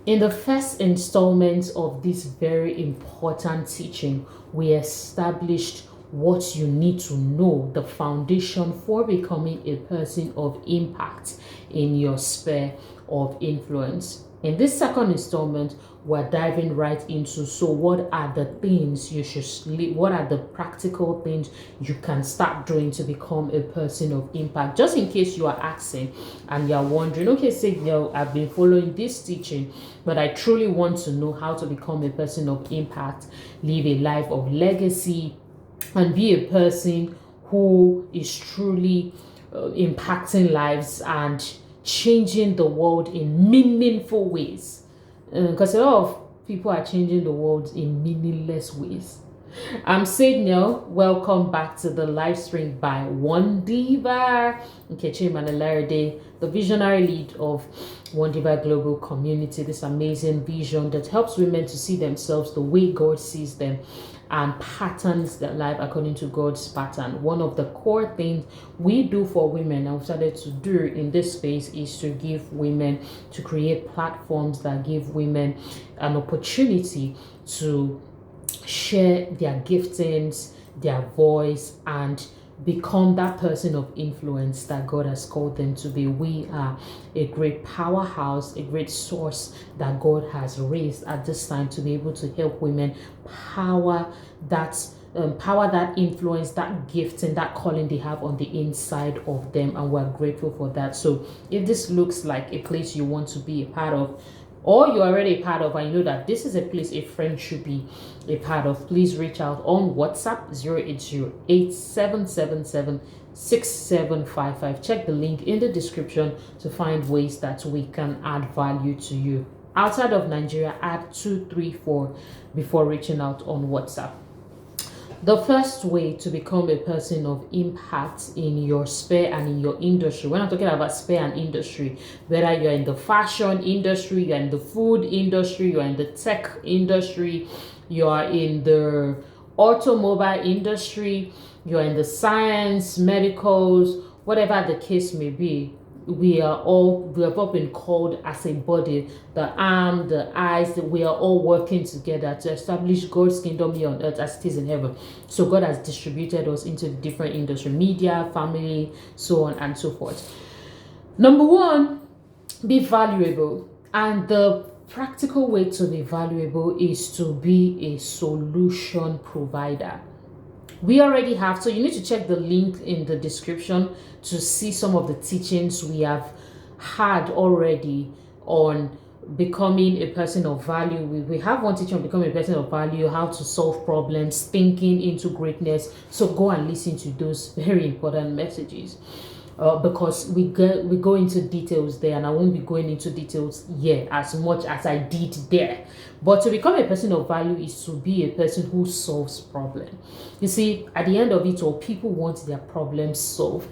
In the first installment of this very important teaching, we established what you need to know, the foundation for becoming a person of impact in your sphere of influence. In this second installment, we're diving right into, so what are the things you should, what are the practical things you can start doing to become a person of impact? Just in case you are asking and you're wondering, okay, say, I've been following this teaching, but I truly want to know how to become a person of impact, live a life of legacy, and be a person who is truly impacting lives and changing the world in meaningful ways. Because a lot of people are changing the world in meaningless ways. I'm Sydney. Welcome back to the live stream by Wondiva. Nkechi Manelaride, the visionary lead of Wondiva Global Community, this amazing vision that helps women to see themselves the way God sees them and patterns their life according to God's pattern. One of the core things we do for women and we started to do in this space is to give women, to create platforms that give women an opportunity to share their giftings, their voice, and become that person of influence that God has called them to be. We are a great powerhouse, a great source that God has raised at this time to be able to help women power that influence, that gifting, that calling they have on the inside of them, and we're grateful for that. So if this looks like a place you want to be a part of, or you're already a part of, and you know that this is a place a friend should be a part of, please reach out on WhatsApp 08087776755. Check the link in the description to find ways that we can add value to you. Outside of Nigeria, add 234 before reaching out on WhatsApp. The first way to become a person of impact in your sphere and in your industry, when I'm talking about sphere and industry, whether you're in the fashion industry, you're in the food industry, you're in the tech industry, you're in the automobile industry, you're in the science, medicals, whatever the case may be, we have all been called as a body, the arm, the eyes, we are all working together to establish God's kingdom here on earth as it is in heaven. So God has distributed us into different industry, media, family, so on and so forth. Number one, be valuable. And the practical way to be valuable is to be a solution provider. We already have, so you need to check the link in the description to see some of the teachings we have had already on becoming a person of value. We have one teaching on becoming a person of value, how to solve problems, thinking into greatness. So go and listen to those very important messages. Because we go into details there, and I won't be going into details here as much as I did there. But to become a person of value is to be a person who solves problems. You see, at the end of it all, people want their problems solved.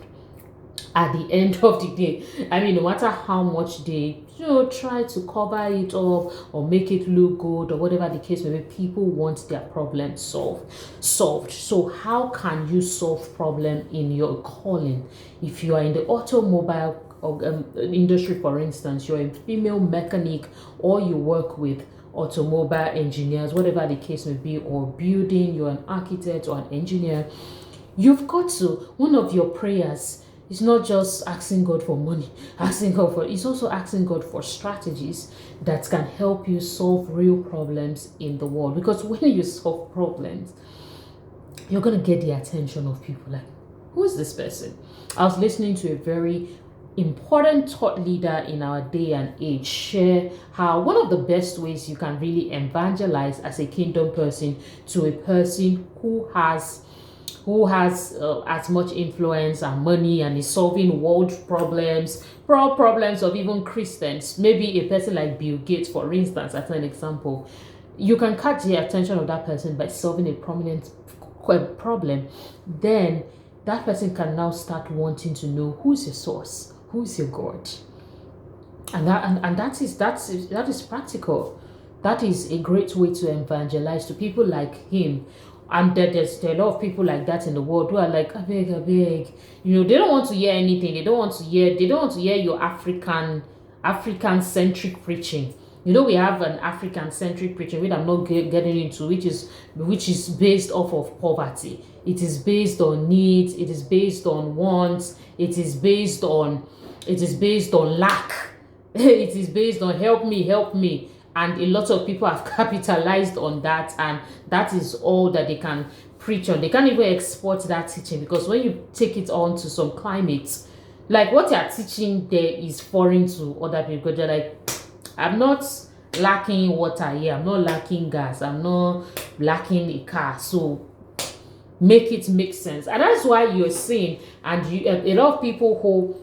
At the end of the day, I mean, no matter how much they try to cover it up or make it look good or whatever the case may be, people want their problems solved. So how can you solve problem in your calling? If you are in the automobile industry, for instance, you're a female mechanic, or you work with automobile engineers, whatever the case may be, or building, you're an architect or an engineer, you've got to, one of your prayers, it's not just asking God for money, it's also asking God for strategies that can help you solve real problems in the world. Because when you solve problems, you're going to get the attention of people like, who is this person? I was listening to a very important thought leader in our day and age share how one of the best ways you can really evangelize as a kingdom person to a person who has as much influence and money and is solving world problems of even Christians, maybe a person like Bill Gates, for instance, as an example. You can catch the attention of that person by solving a prominent problem. Then that person can now start wanting to know, who's your source, who's your God. And that is practical. That is a great way to evangelize to people like him. And there's a lot of people like that in the world who are like, I beg. They don't want to hear anything. They don't want to hear your African centric preaching. You know, we have an African-centric preaching, which I'm not getting into, which is based off of poverty. It is based on needs. It is based on wants. It is based on lack. It is based on help me. And a lot of people have capitalized on that, and that is all that they can preach on. They can't even export that teaching, because when you take it on to some climates, like what you're teaching there is foreign to other people. They're like, I'm not lacking water here, I'm not lacking gas, I'm not lacking a car, so make it make sense. And that's why you're seeing, and a lot of people who,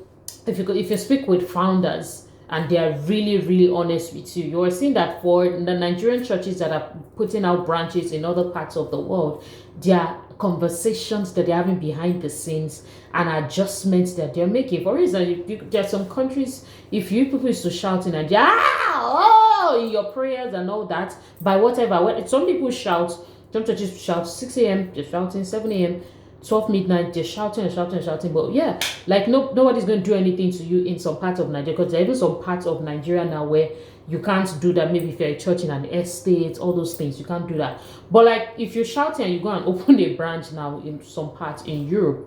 if you speak with founders and they are really honest with you, you're seeing that for the Nigerian churches that are putting out branches in other parts of the world, there are conversations that they're having behind the scenes and adjustments that they're making. For example, there are some countries, if you people used to shout in and in your prayers and all that, by whatever, when some people shout, some churches shout 6 a.m., they're shouting 7 a.m., 12 midnight, they're shouting and shouting and shouting. But yeah, like nobody's going to do anything to you in some parts of Nigeria, because there are even some parts of Nigeria now where you can't do that. Maybe if you're a church in an estate, all those things, you can't do that. But like if you're shouting and you go and open a branch now in some parts in Europe,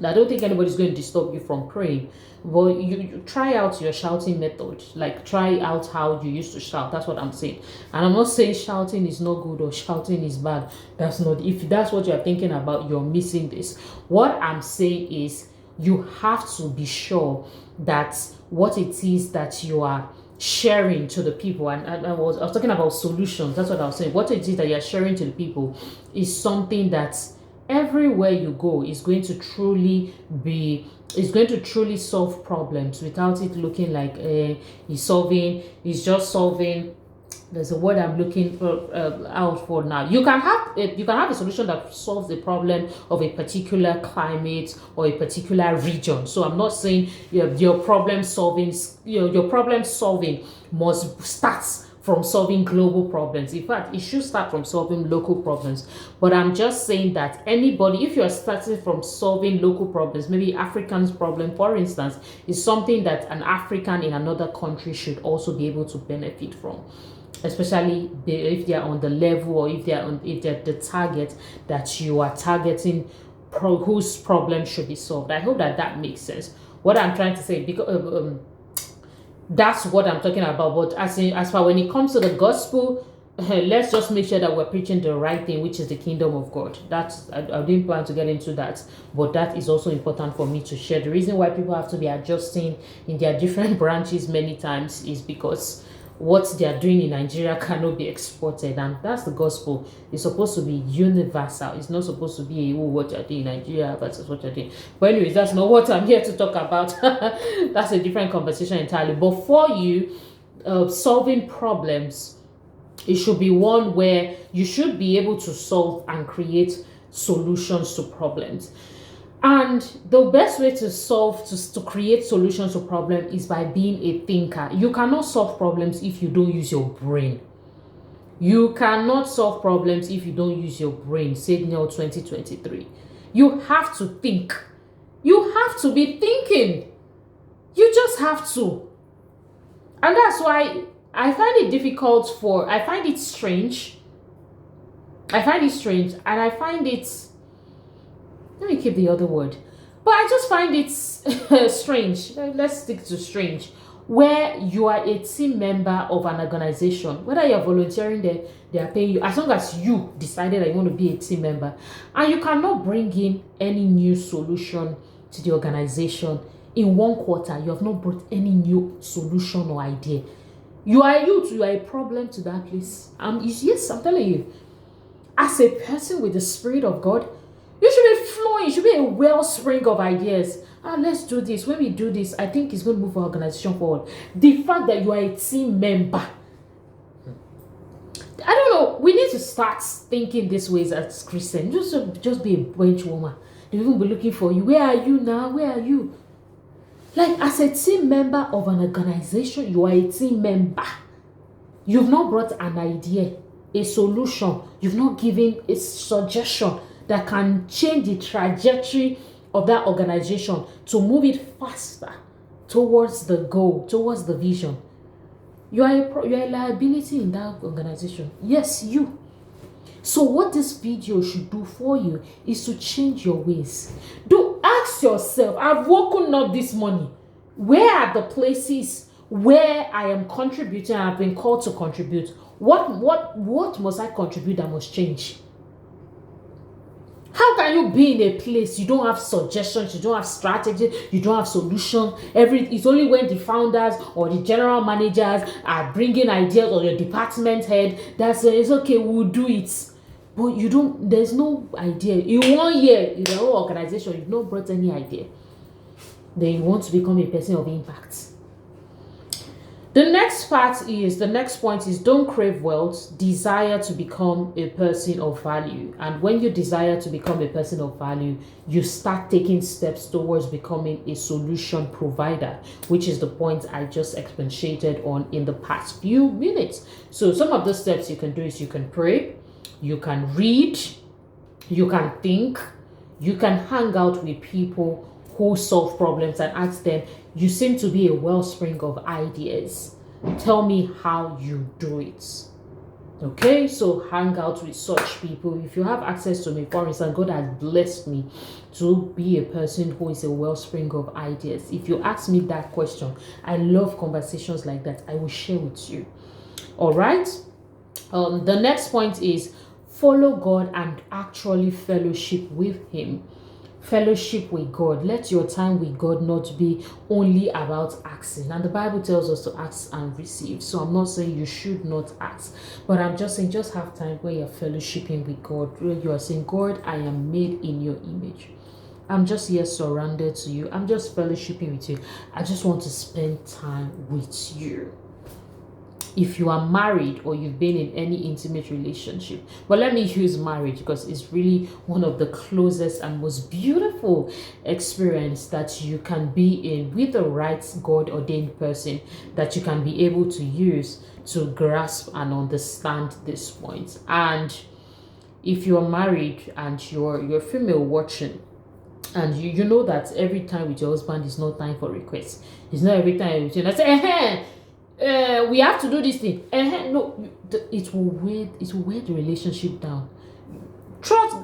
I don't think anybody's going to disturb you from praying. But you try out your shouting method. Like try out how you used to shout. That's what I'm saying. And I'm not saying shouting is not good or shouting is bad. That's not, if that's what you're thinking about, you're missing this. What I'm saying is you have to be sure that what it is that you are sharing to the people, and I was talking about solutions. That's what I was saying. What it is that you're sharing to the people is something that everywhere you go is going to truly solve problems, without it looking like he's just solving. There's a word I'm looking out for now. You can have a solution that solves the problem of a particular climate or a particular region. So I'm not saying your problem solving must start from solving global problems. In fact, it should start from solving local problems. But I'm just saying that anybody, if you're starting from solving local problems, maybe African's problem, for instance, is something that an African in another country should also be able to benefit from, especially if they're on the level, or if they're the target that you are targeting, whose problem should be solved. I hope that makes sense. What I'm trying to say, because that's what I'm talking about. But as far when it comes to the gospel, let's just make sure that we're preaching the right thing, which is the kingdom of God. That's I didn't plan to get into that, but that is also important for me to share. The reason why people have to be adjusting in their different branches many times is because what they are doing in Nigeria cannot be exported, and that's the gospel. It's supposed to be universal. It's not supposed to be what you're doing in Nigeria versus what you're doing. But anyways, that's not what I'm here to talk about. That's a different conversation entirely. But for you, solving problems, it should be one where you should be able to solve and create solutions to problems. And the best way to create solutions to problems is by being a thinker. You cannot solve problems if you don't use your brain. You cannot solve problems if you don't use your brain. Signal 2023. You have to think. You have to be thinking. You just have to. And that's why I find it difficult I find it strange. And I find it, let me keep the other word. But I just find it strange. Let's stick to strange. Where you are a team member of an organization, whether you're volunteering there, they are paying you, as long as you decided that you want to be a team member, and you cannot bring in any new solution to the organization in 1 quarter. You have not brought any new solution or idea. You are a problem to that place. Yes, I'm telling you, as a person with the Spirit of God, you should be flowing. You should be a wellspring of ideas. Let's do this. When we do this, I think it's going to move our organization forward. The fact that you are a team member, I don't know. We need to start thinking this way as Christians. Just be a bench woman. They will be looking for you. Where are you now? Where are you? Like, as a team member of an organization, you are a team member. You've not brought an idea, a solution. You've not given a suggestion that can change the trajectory of that organization to move it faster towards the goal, towards the vision. you're a liability in that organization. Yes, you. So what this video should do for you is to change your ways. Do ask yourself, I've woken up this morning. Where are the places where I am contributing and I've been called to contribute? What must I contribute that must change? How can you be in a place you don't have suggestions, you don't have strategy, you don't have solution? It's only when the founders or the general managers are bringing ideas, or your department head that says, okay, we'll do it. But you don't, there's no idea. In 1 year, in the whole organization, you've not brought any idea. Then you want to become a person of impact. The next point is don't crave wealth, desire to become a person of value. And when you desire to become a person of value, you start taking steps towards becoming a solution provider, which is the point I just expatiated on in the past few minutes. So some of the steps you can do is you can pray, you can read, you can think, you can hang out with people who solve problems and ask them, you seem to be a wellspring of ideas. Tell me how you do it. Okay, so hang out with such people. If you have access to me, for instance, God has blessed me to be a person who is a wellspring of ideas. If you ask me that question, I love conversations like that. I will share with you. All right. The next point is follow God and actually fellowship with Him. Fellowship with God. Let your time with God not be only about asking. And the Bible tells us to ask and receive. So I'm not saying you should not ask, but I'm just saying just have time where you're fellowshipping with God, where you are saying, God, I am made in your image. I'm just here surrounded to you. I'm just fellowshipping with you. I just want to spend time with you. If you are married or you've been in any intimate relationship, but let me use marriage because it's really one of the closest and most beautiful experience that you can be in with the right God-ordained person that you can be able to use to grasp and understand this point. And if you're married and you're female watching, and you know that every time with your husband is not time for requests. It's not every time with you. I say, we have to do this thing. No, it will weigh the relationship down. Trust,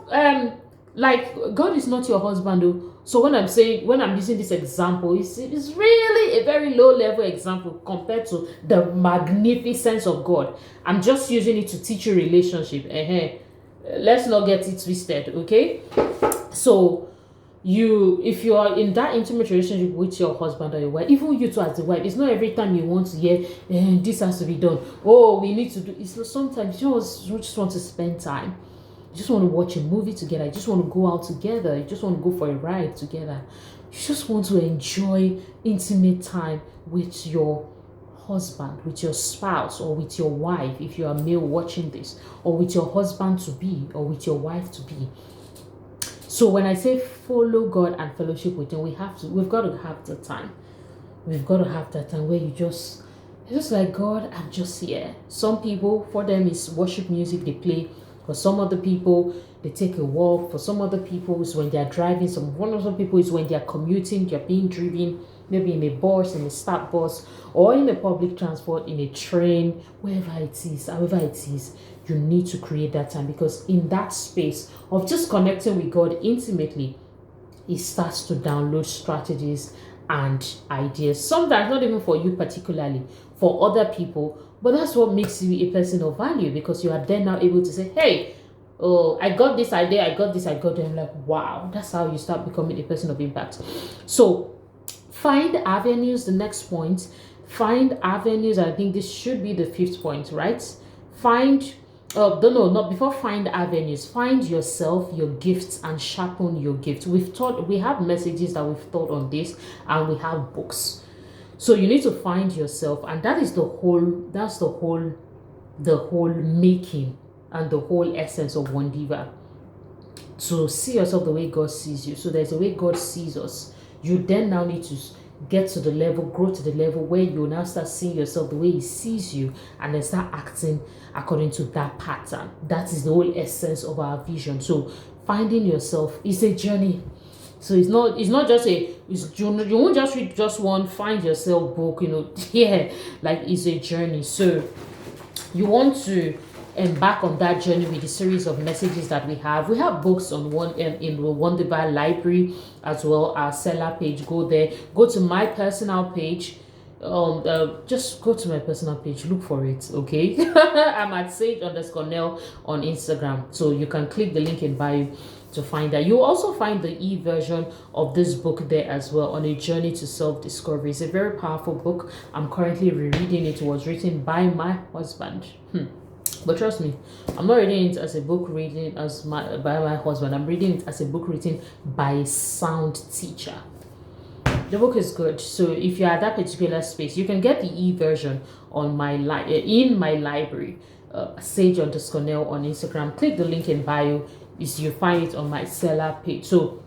like God is not your husband though. So when I'm using this example, it's really a very low level example compared to the magnificence of God. I'm just using it to teach you relationship. Let's not get it twisted, okay? So if you are in that intimate relationship with your husband or your wife, even you two as the wife, it's not every time you want to hear this has to be done. Oh, we need to do. It's sometimes you just want to spend time. You just want to watch a movie together. You just want to go out together. You just want to go for a ride together. You just want to enjoy intimate time with your husband, with your spouse, or with your wife if you are male watching this, or with your husband to be, or with your wife to be. So when I say follow God and fellowship with Him, we've got to have the time. We've got to have that time where you're just like, God, I'm just here. Some people, for them, it's worship music they play. For some other people, they take a walk. For some other people, it's when they're driving. One other people is when they're commuting, they're being driven, maybe in a bus, in a start bus, or in a public transport, in a train, wherever it is, however it is. You need to create that time, because in that space of just connecting with God intimately, it starts to download strategies and ideas. Sometimes not even for you particularly, for other people, but that's what makes you a person of value, because you are then now able to say, hey, oh, I got this idea, I got this, I got them. Like, wow, that's how you start becoming a person of impact. So find avenues. The next point, find avenues. I think this should be the 5th point, right? Not before find avenues. Find yourself, your gifts, and sharpen your gifts. We have messages that we've taught on this, and we have books. So you need to find yourself, and that is the whole making and the whole essence of Wondiva. To see yourself the way God sees you. So there's a way God sees us. You then now need to get to the level, grow to the level where you now start seeing yourself the way He sees you, and then start acting according to that pattern. That is the whole essence of our vision. So finding yourself is a journey. So it's not just you won't just read just one find yourself book, yeah, like it's a journey. So you want to embark on that journey with the series of messages that we have. We have books on in the Wondiva library as well. Our seller page, go there, go to my personal page. Just go to my personal page, look for it, okay? I'm at sage_nell on Instagram, so you can click the link in bio to find that. You'll also find the e-version of this book there as well, On a Journey to Self-Discovery. It's a very powerful book. I'm currently rereading it. It was written by my husband. But trust me, I'm not reading it as a book reading by my husband. I'm reading it as a book written by a sound teacher. The book is good. So if you're at that particular space, you can get the e-version on my in my library, sage_nell on Instagram. Click the link in bio. You find it on my seller page. So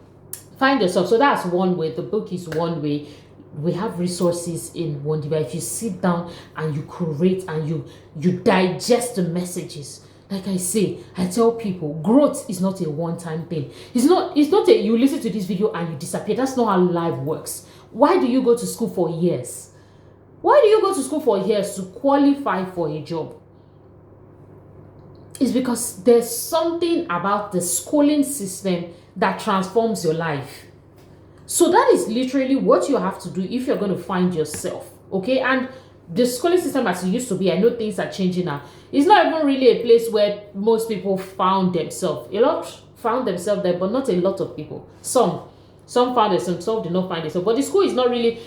find yourself. So that's one way. The book is one way. We have resources in Wondiva. If you sit down and you curate and you digest the messages, like I say, I tell people, growth is not a one-time thing. It's not a you listen to this video and you disappear. That's not how life works. Why do you go to school for years? Why do you go to school for years to qualify for a job? It's because there's something about the schooling system that transforms your life. So that is literally what you have to do if you're going to find yourself, okay? And the schooling system as it used to be, I know things are changing now. It's not even really a place where most people found themselves. A lot found themselves there, but not a lot of people. Some found themselves, some did not find themselves. But the school is not really,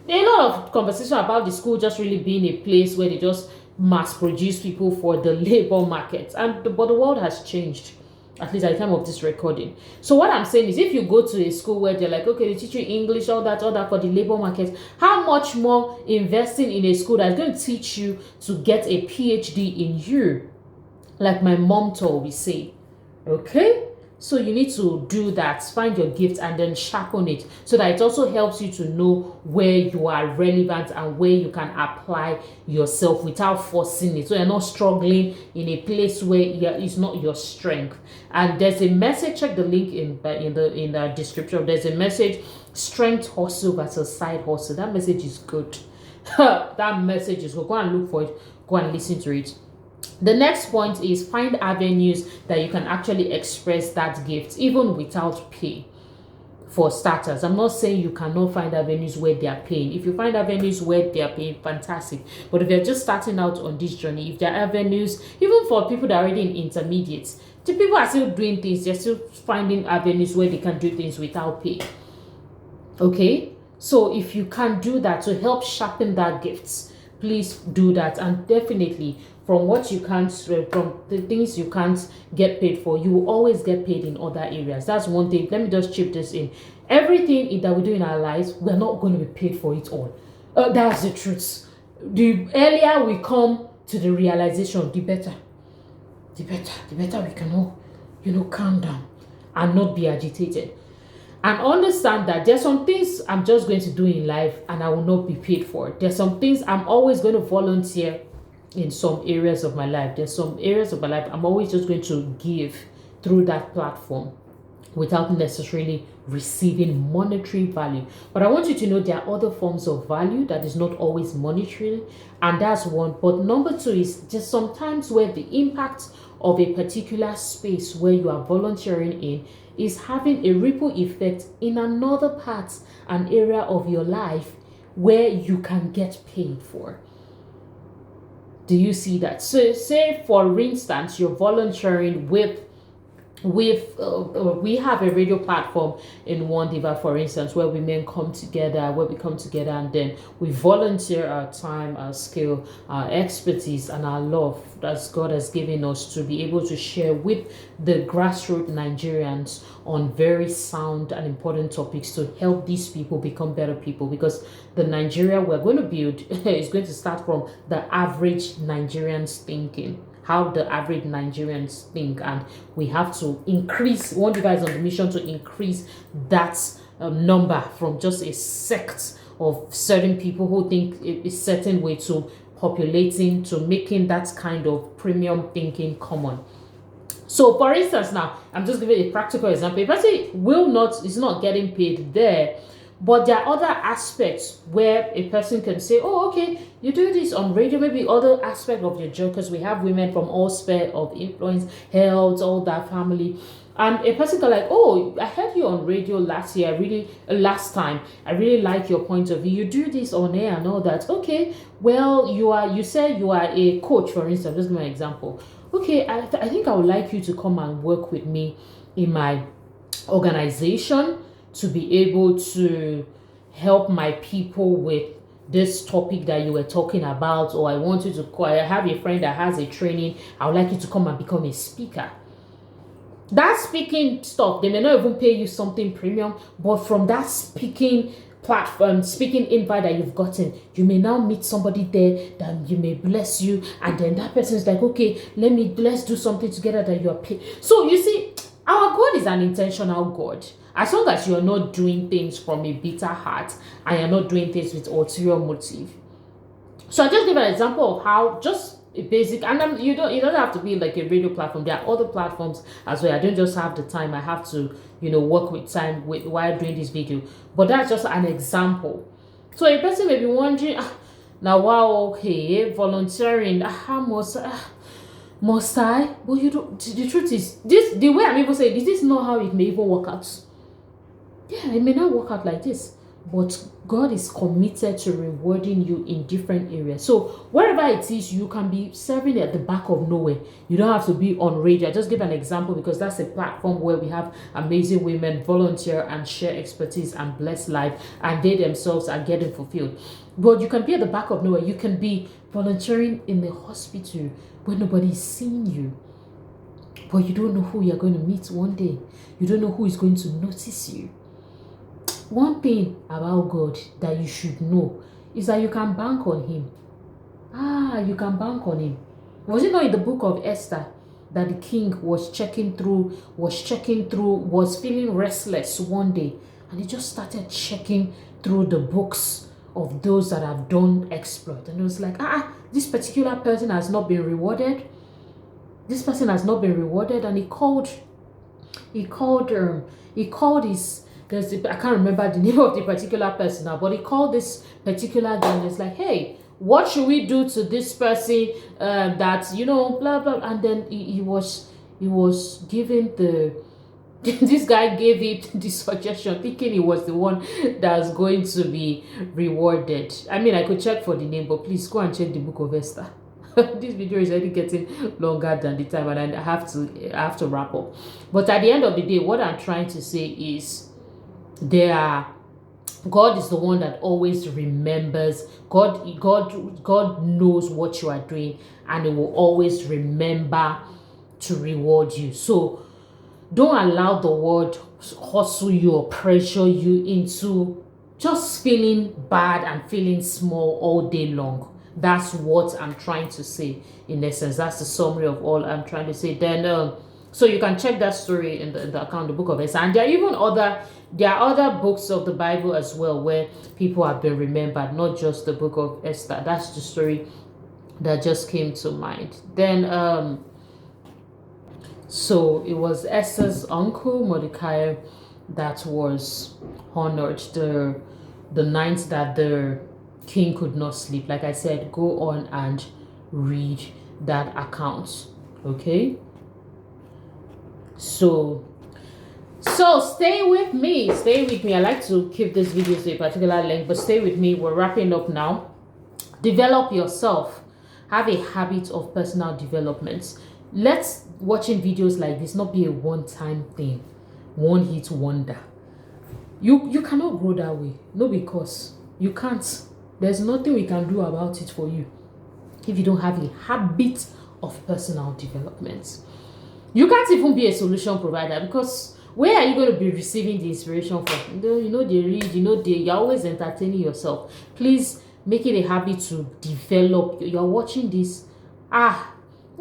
a lot of conversation about the school just really being a place where they just mass produce people for the labor market. But the world has changed, at least at the time of this recording. So what I'm saying is, if you go to a school where they're like, okay, they teach you English, all that for the labor market, how much more investing in a school that's going to teach you to get a PhD in you, like my mom told me, say, okay? So you need to do that, find your gift and then sharpen it, so that it also helps you to know where you are relevant and where you can apply yourself without forcing it. So you're not struggling in a place where it's not your strength. And there's a message, check the link in the description. There's a message, strength hustle versus side hustle. That message is good. That message is good. Go and look for it, go and listen to it. The next point is find avenues that you can actually express that gift even without pay. For starters, I'm not saying you cannot find avenues where they are paying. If you find avenues where they are paying, fantastic. But if you're just starting out on this journey, if there are avenues, even for people that are already in intermediates, the people are still doing things, they're still finding avenues where they can do things without pay. Okay? So if you can do that to help sharpen that gifts, please do that. And definitely, from what you can't, from the things you can't get paid for, you will always get paid in other areas. That's one thing. Let me just chip this in. Everything that we do in our lives, we're not going to be paid for it all. That's the truth. The earlier we come to the realization, the better we can all, calm down and not be agitated. And understand that there's some things I'm just going to do in life and I will not be paid for. There's some things I'm always going to volunteer in some areas of my life. There's some areas of my life I'm always just going to give through that platform without necessarily receiving monetary value. But I want you to know there are other forms of value that is not always monetary, and that's one. But number two is just sometimes where the impact of a particular space where you are volunteering in is having a ripple effect in another part, an area of your life where you can get paid for. Do you see that? So say for instance, you're volunteering with we have a radio platform in Wondiva, for instance, where women come together, and then we volunteer our time, our skill, our expertise, and our love that God has given us to be able to share with the grassroots Nigerians on very sound and important topics to help these people become better people. Because the Nigeria we're going to build is going to start from the average Nigerians thinking. How the average Nigerians think, and we have to increase. Wondiva is on the mission to increase that number from just a sect of certain people who think a certain way to populating, to making that kind of premium thinking common. So, for instance, now I'm just giving a practical example. A person is not getting paid there, but there are other aspects where a person can say, "Oh, okay, you do this on radio." Maybe other aspect of your job, because we have women from all sphere of influence, health, all that family. And a person can like, "Oh, I heard you on radio last year. Last time. I really like your point of view. You do this on air and all that. Okay, well, you say you are a coach, for instance. Just give me an example. Okay, I think I would like you to come and work with me in my organization to be able to help my people with this topic that you were talking about, or I want you to call, I have a friend that has a training. I would like you to come and become a speaker." That speaking stuff, they may not even pay you something premium, but from that speaking platform, speaking invite that you've gotten, you may now meet somebody there that you may bless you, and then that person is like, "Okay, let's do something together that you are paid." So you see, our God is an intentional God. As long as you're not doing things from a bitter heart and you're not doing things with ulterior motive. So I just give an example of how just a basic, and you don't have to be like a radio platform. There are other platforms as well. I don't just have the time. I have to work with time while doing this video. But that's just an example. So a person may be wondering, now wow, okay, volunteering, must I? But you don't. The truth is, the way I'm even saying this is not how it may even work out. Yeah, it may not work out like this, but God is committed to rewarding you in different areas. So wherever it is, you can be serving at the back of nowhere. You don't have to be on radio. I just give an example because that's a platform where we have amazing women volunteer and share expertise and bless life, and they themselves are getting fulfilled. But you can be at the back of nowhere. You can be volunteering in the hospital where nobody is seeing you. But you don't know who you're going to meet one day. You don't know who is going to notice you. One thing about God that you should know is that you can bank on him. You can bank on him. Was it not in the book of Esther that the king was checking through, was feeling restless one day, and he just started checking through the books of those that have done exploit, and it was like, this particular person has not been rewarded. This person has not been rewarded, and he called his, I can't remember the name of the particular person now, but he called this particular guy and it's like, "Hey, what should we do to this person that, blah, blah." And then he was giving this guy gave it the suggestion, thinking he was the one that's going to be rewarded. I mean, I could check for the name, but please go and check the book of Esther. This video is already getting longer than the time, and I have to wrap up. But at the end of the day, what I'm trying to say is, God is the one that always remembers. God knows what you are doing, and He will always remember to reward you. So don't allow the world hustle you or pressure you into just feeling bad and feeling small all day long. That's what I'm trying to say in essence. That's the summary of all I'm trying to say. Then so you can check that story in the account, the book of Esther. And there are other books of the Bible as well where people have been remembered, not just the book of Esther. That's the story that just came to mind. Then so it was Esther's uncle Mordecai that was honored the night that the king could not sleep. Like I said, go on and read that account. Okay, so stay with me. I like to keep this video to a particular length, but stay with me. We're wrapping up now. Develop yourself. Have a habit of personal development. Let's watching videos like this not be a one-time thing, one hit wonder. You cannot grow that way. No, because you can't. There's nothing we can do about it for you if you don't have a habit of personal development. You can't even be a solution provider, because where are you going to be receiving the inspiration from? They read, you're always entertaining yourself. Please make it a habit to develop. You're watching this,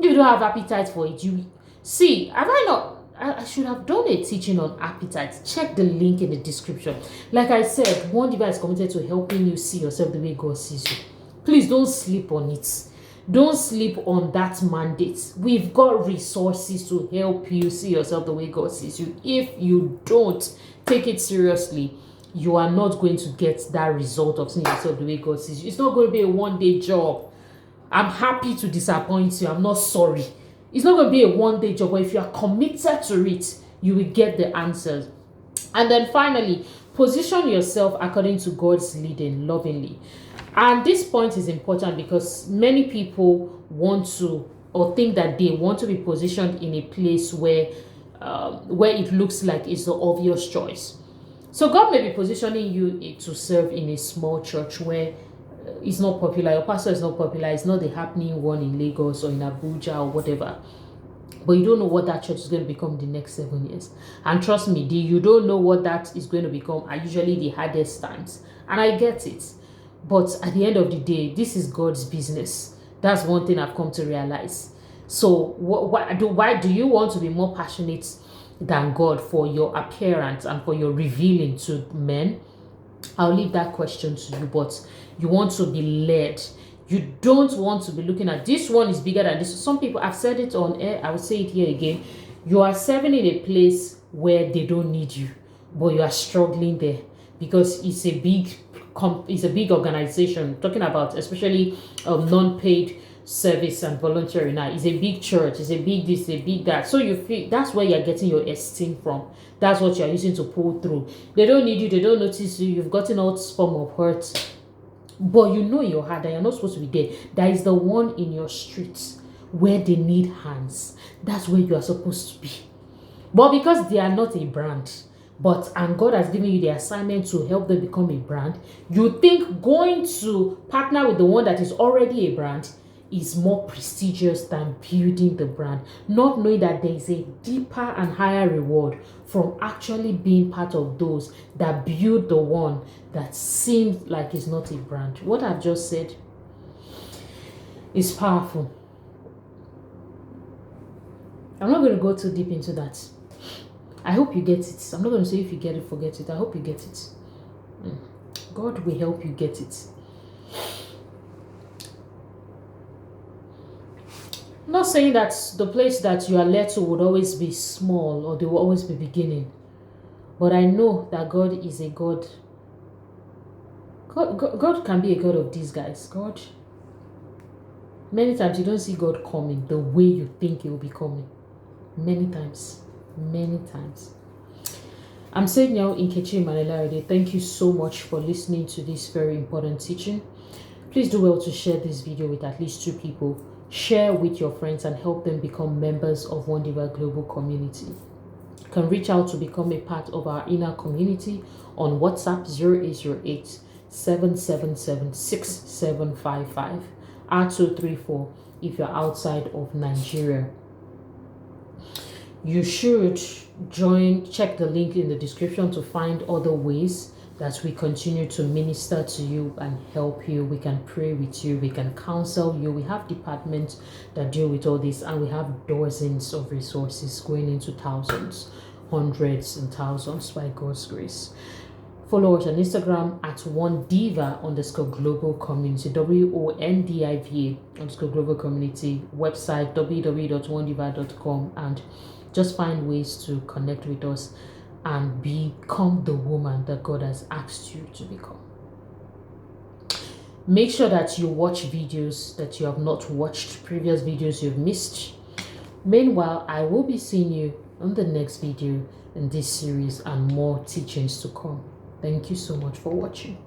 you don't have appetite for it. You see, I should have done a teaching on appetite. Check the link in the description. Like I said, Wondiva is committed to helping you see yourself the way God sees you. Please don't sleep on it. Don't sleep on that mandate. We've got resources to help you see yourself the way God sees you. If you don't take it seriously, you are not going to get that result of seeing yourself the way God sees you. It's not going to be a one-day job. I'm happy to disappoint you. I'm not sorry. It's not going to be a one-day job, but if you are committed to it, you will get the answers. And then finally, position yourself according to God's leading lovingly. And this point is important because many people want to or think that they want to be positioned in a place where it looks like it's the obvious choice. So God may be positioning you to serve in a small church where it's not popular, your pastor is not popular, it's not the happening one in Lagos or in Abuja or whatever. But you don't know what that church is going to become the next 7 years. And trust me, you don't know what that is going to become are usually the hardest times. And I get it. But at the end of the day, this is God's business. That's one thing I've come to realize. So why do you want to be more passionate than God for your appearance and for your revealing to men? I'll leave that question to you, but you want to be led. You don't want to be looking at this one is bigger than this. Some people, I've said it on air, I will say it here again. You are serving in a place where they don't need you, but you are struggling there because it's a big organization. Talking about especially non-paid service and voluntary now. It's a big church, it's a big this, a big that. So you feel that's where you're getting your esteem from. That's what you're using to pull through. They don't need you, they don't notice you, you've gotten all form of hurt. But you know in your heart that you're not supposed to be there. That is the one in your streets where they need hands. That's where you are supposed to be. But because they are not a brand, and God has given you the assignment to help them become a brand, you think going to partner with the one that is already a brand is more prestigious than building the brand, not knowing that there is a deeper and higher reward from actually being part of those that build the one that seems like it's not a brand. What I've just said is powerful. I'm not going to go too deep into that. I hope you get it. I'm not going to say if you get it, forget it. I hope you get it. God will help you get it. I'm not saying that the place that you are led to would always be small or they will always be beginning. But I know that God is a God. God can be a God of these guys. God, many times you don't see God coming the way you think he will be coming. Many times. I'm saying now in Nkechi Manelarede, thank you so much for listening to this very important teaching. Please do well to share this video with at least 2 people. Share with your friends and help them become members of Wondiva Global Community. You can reach out to become a part of our inner community on WhatsApp 0808 777 6755 R234 if you're outside of Nigeria. You should check the link in the description to find other ways that we continue to minister to you and help you. We can pray with you, we can counsel you. We have departments that deal with all this, and we have dozens of resources going into thousands, hundreds and thousands by God's grace. Follow us on Instagram at Wondiva_global community, WONDIVA_global community, website www.wondiva.com, and just find ways to connect with us and become the woman that God has asked you to become. Make sure that you watch videos that you have not watched, previous videos you've missed. Meanwhile, I will be seeing you on the next video in this series and more teachings to come. Thank you so much for watching.